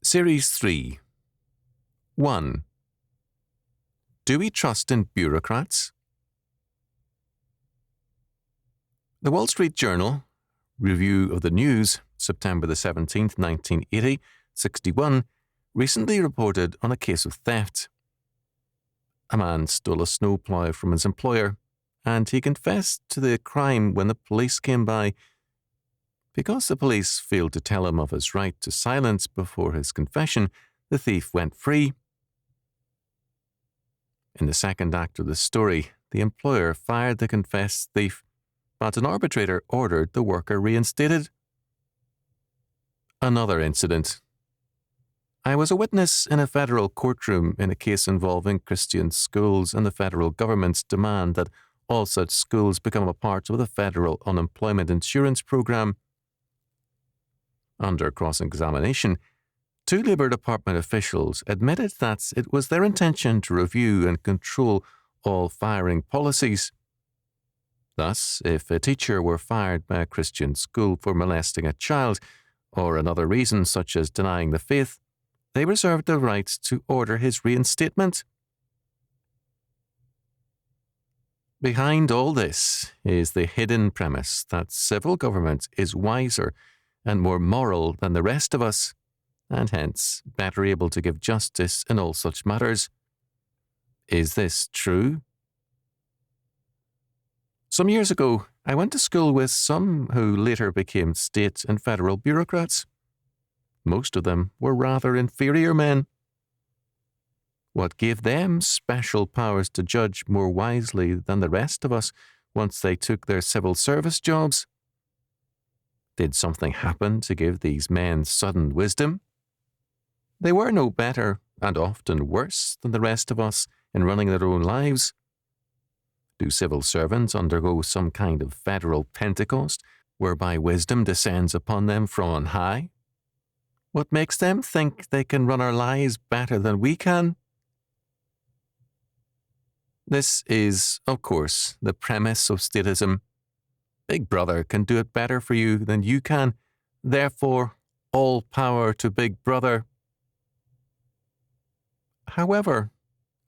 Series 3. 1. Do we trust in bureaucrats? The Wall Street Journal, Review of the News, September the 17th, 1980, 61, recently reported on a case of theft. A man stole a snowplow from his employer, and he confessed to the crime when the police came by. Because the police failed to tell him of his right to silence before his confession, the thief went free. In the second act of the story, the employer fired the confessed thief, but an arbitrator ordered the worker reinstated. Another incident. I was a witness in a federal courtroom in a case involving Christian schools and the federal government's demand that all such schools become a part of the federal unemployment insurance program. Under cross-examination, two Labour Department officials admitted that it was their intention to review and control all firing policies. Thus, if a teacher were fired by a Christian school for molesting a child, or another reason such as denying the faith, they reserved the right to order his reinstatement. Behind all this is the hidden premise that civil government is wiser and more moral than the rest of us, and hence better able to give justice in all such matters. Is this true? Some years ago, I went to school with some who later became state and federal bureaucrats. Most of them were rather inferior men. What gave them special powers to judge more wisely than the rest of us once they took their civil service jobs? Did something happen to give these men sudden wisdom? They were no better, and often worse, than the rest of us in running their own lives. Do civil servants undergo some kind of federal Pentecost, whereby wisdom descends upon them from on high? What makes them think they can run our lives better than we can? This is, of course, the premise of statism. Big Brother can do it better for you than you can. Therefore, all power to Big Brother. However,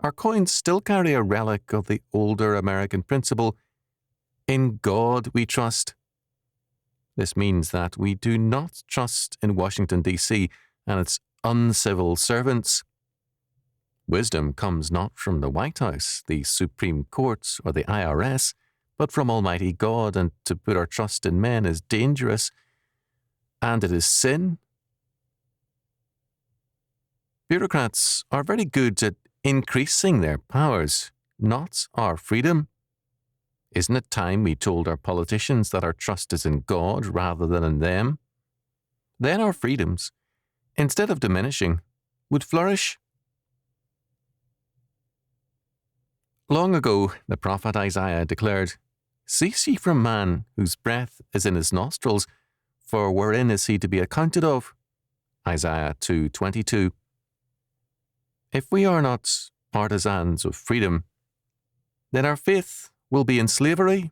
our coins still carry a relic of the older American principle, in God we trust. This means that we do not trust in Washington, D.C. and its uncivil servants. Wisdom comes not from the White House, the Supreme Court, or the IRS, but from Almighty God, and to put our trust in men is dangerous, and it is sin. Bureaucrats are very good at increasing their powers, not our freedom. Isn't it time we told our politicians that our trust is in God rather than in them? Then our freedoms, instead of diminishing, would flourish. Long ago, the prophet Isaiah declared, "Cease ye from man, whose breath is in his nostrils, for wherein is he to be accounted of?" Isaiah 2:22. If we are not partisans of freedom, then our faith will be in slavery.